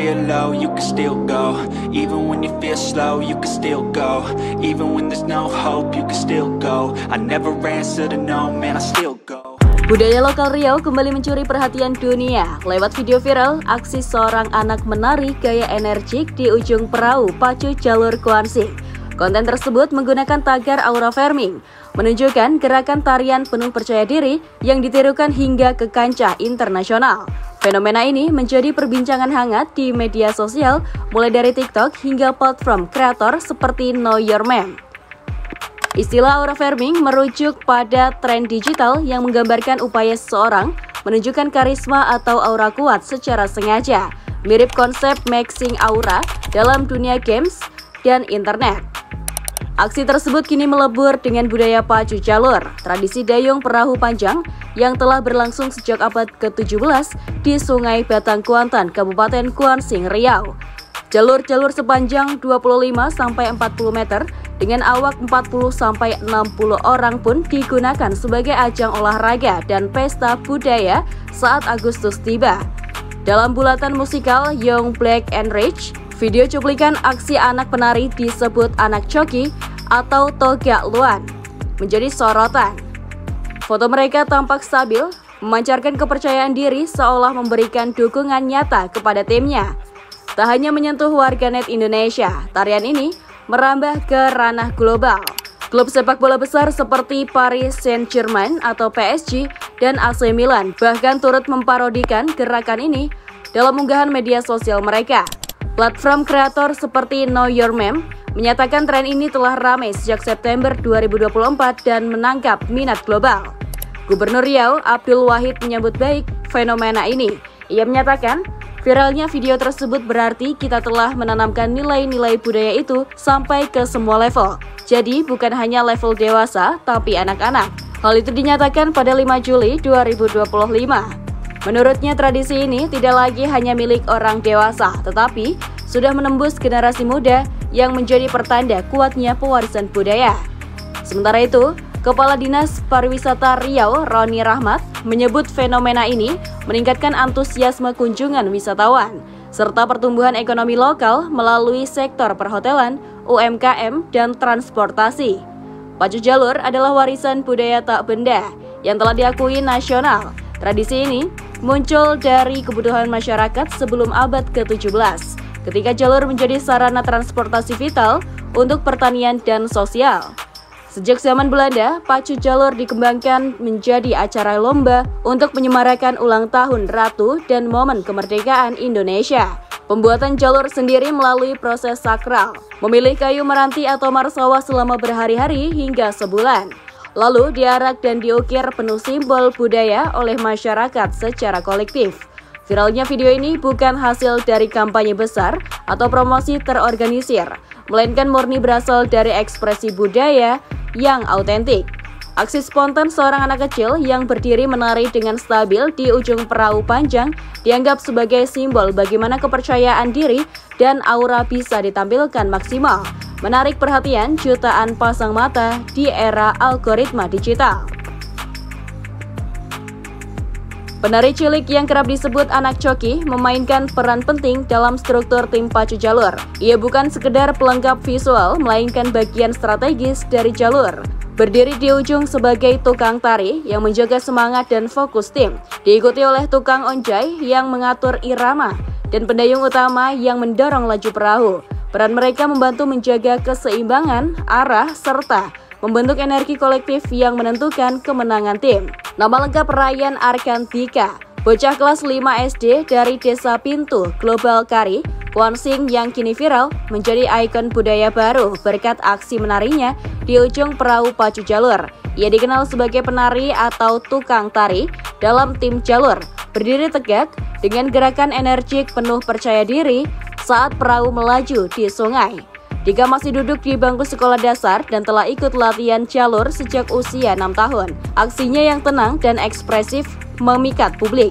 feel low, you can still go. Even when you feel slow, you can still go. Even when there's no hope, you can still go. I never answer to no, man, I still go. Budaya lokal Riau kembali mencuri perhatian dunia lewat video viral aksi seorang anak menari gaya energik di ujung perahu pacu jalur Kuansing. Konten tersebut menggunakan tagar aura firming, menunjukkan gerakan tarian penuh percaya diri yang ditirukan hingga ke kancah internasional. Fenomena ini menjadi perbincangan hangat di media sosial, mulai dari TikTok hingga platform kreator seperti Know Your Meme. Istilah aura firming merujuk pada tren digital yang menggambarkan upaya seseorang menunjukkan karisma atau aura kuat secara sengaja, mirip konsep maxing aura dalam dunia games dan internet. Aksi tersebut kini melebur dengan budaya pacu jalur, tradisi dayung perahu panjang yang telah berlangsung sejak abad ke-17 di Sungai Batang Kuantan, Kabupaten Kuansing, Riau. Jalur-jalur sepanjang 25-40 meter dengan awak 40-60 orang pun digunakan sebagai ajang olahraga dan pesta budaya saat Agustus tiba. Dalam bulatan musikal Young Black and Rich, video cuplikan aksi anak penari disebut anak coki atau Togak Luan menjadi sorotan. Foto mereka tampak stabil, memancarkan kepercayaan diri seolah memberikan dukungan nyata kepada timnya. Tak hanya menyentuh warganet Indonesia, tarian ini merambah ke ranah global. Klub sepak bola besar seperti Paris Saint-Germain atau PSG dan AC Milan bahkan turut memparodikan gerakan ini dalam unggahan media sosial mereka. Platform kreator seperti Know Your Meme menyatakan tren ini telah ramai sejak September 2024 dan menangkap minat global. Gubernur Riau, Abdul Wahid, menyambut baik fenomena ini. Ia menyatakan, viralnya video tersebut berarti kita telah menanamkan nilai-nilai budaya itu sampai ke semua level. Jadi bukan hanya level dewasa, tapi anak-anak. Hal itu dinyatakan pada 5 Juli 2025. Menurutnya tradisi ini tidak lagi hanya milik orang dewasa, tetapi sudah menembus generasi muda yang menjadi pertanda kuatnya pewarisan budaya. Sementara itu, Kepala Dinas Pariwisata Riau, Roni Rahmat, menyebut fenomena ini meningkatkan antusiasme kunjungan wisatawan, serta pertumbuhan ekonomi lokal melalui sektor perhotelan, UMKM, dan transportasi. Pacu jalur adalah warisan budaya tak benda yang telah diakui nasional. Tradisi ini muncul dari kebutuhan masyarakat sebelum abad ke-17, ketika jalur menjadi sarana transportasi vital untuk pertanian dan sosial. Sejak zaman Belanda, pacu jalur dikembangkan menjadi acara lomba untuk menyemarakan ulang tahun Ratu dan momen kemerdekaan Indonesia. Pembuatan jalur sendiri melalui proses sakral, memilih kayu meranti atau marsawa selama berhari-hari hingga sebulan. Lalu diarak dan diukir penuh simbol budaya oleh masyarakat secara kolektif. Viralnya video ini bukan hasil dari kampanye besar atau promosi terorganisir, melainkan murni berasal dari ekspresi budaya yang autentik. Aksi spontan seorang anak kecil yang berdiri menari dengan stabil di ujung perahu panjang dianggap sebagai simbol bagaimana kepercayaan diri dan aura bisa ditampilkan maksimal, menarik perhatian jutaan pasang mata di era algoritma digital. Penari cilik yang kerap disebut anak coki memainkan peran penting dalam struktur tim pacu jalur. Ia bukan sekedar pelengkap visual, melainkan bagian strategis dari jalur. Berdiri di ujung sebagai tukang tari yang menjaga semangat dan fokus tim, diikuti oleh tukang onjai yang mengatur irama dan pendayung utama yang mendorong laju perahu. Peran mereka membantu menjaga keseimbangan arah serta membentuk energi kolektif yang menentukan kemenangan tim. Nama lengkap Ryan Arkantika, bocah kelas 5 SD dari Desa Pintu, Global Kari, Kuansing yang kini viral menjadi ikon budaya baru berkat aksi menarinya di ujung perahu pacu jalur. Ia dikenal sebagai penari atau tukang tari dalam tim jalur, berdiri tegak dengan gerakan energik penuh percaya diri saat perahu melaju di sungai. Dika masih duduk di bangku sekolah dasar dan telah ikut latihan jalur sejak usia 6 tahun. Aksinya yang tenang dan ekspresif memikat publik.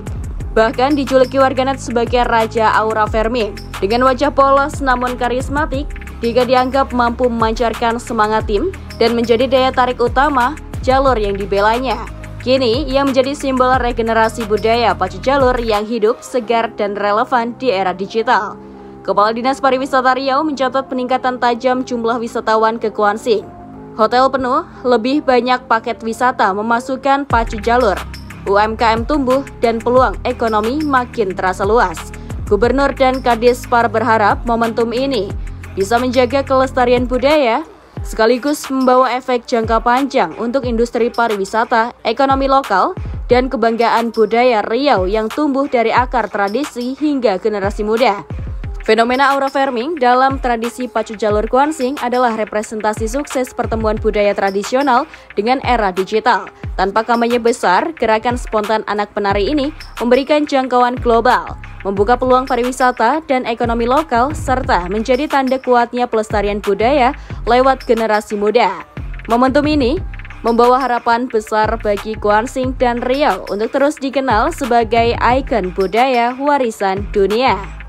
Bahkan dijuluki warganet sebagai Raja Aura Firming. Dengan wajah polos namun karismatik, Dika dianggap mampu memancarkan semangat tim dan menjadi daya tarik utama jalur yang dibelanya. Kini, ia menjadi simbol regenerasi budaya pacu jalur yang hidup, segar, dan relevan di era digital. Kepala Dinas Pariwisata Riau mencatat peningkatan tajam jumlah wisatawan ke Kuansing. Hotel penuh, lebih banyak paket wisata memasukkan pacu jalur. UMKM tumbuh dan peluang ekonomi makin terasa luas. Gubernur dan Kadispar berharap momentum ini bisa menjaga kelestarian budaya, sekaligus membawa efek jangka panjang untuk industri pariwisata, ekonomi lokal, dan kebanggaan budaya Riau yang tumbuh dari akar tradisi hingga generasi muda. Fenomena aura farming dalam tradisi pacu jalur Kuansing adalah representasi sukses pertemuan budaya tradisional dengan era digital. Tanpa kampanye besar, gerakan spontan anak penari ini memberikan jangkauan global, membuka peluang pariwisata dan ekonomi lokal, serta menjadi tanda kuatnya pelestarian budaya lewat generasi muda. Momentum ini membawa harapan besar bagi Kuansing dan Riau untuk terus dikenal sebagai ikon budaya warisan dunia.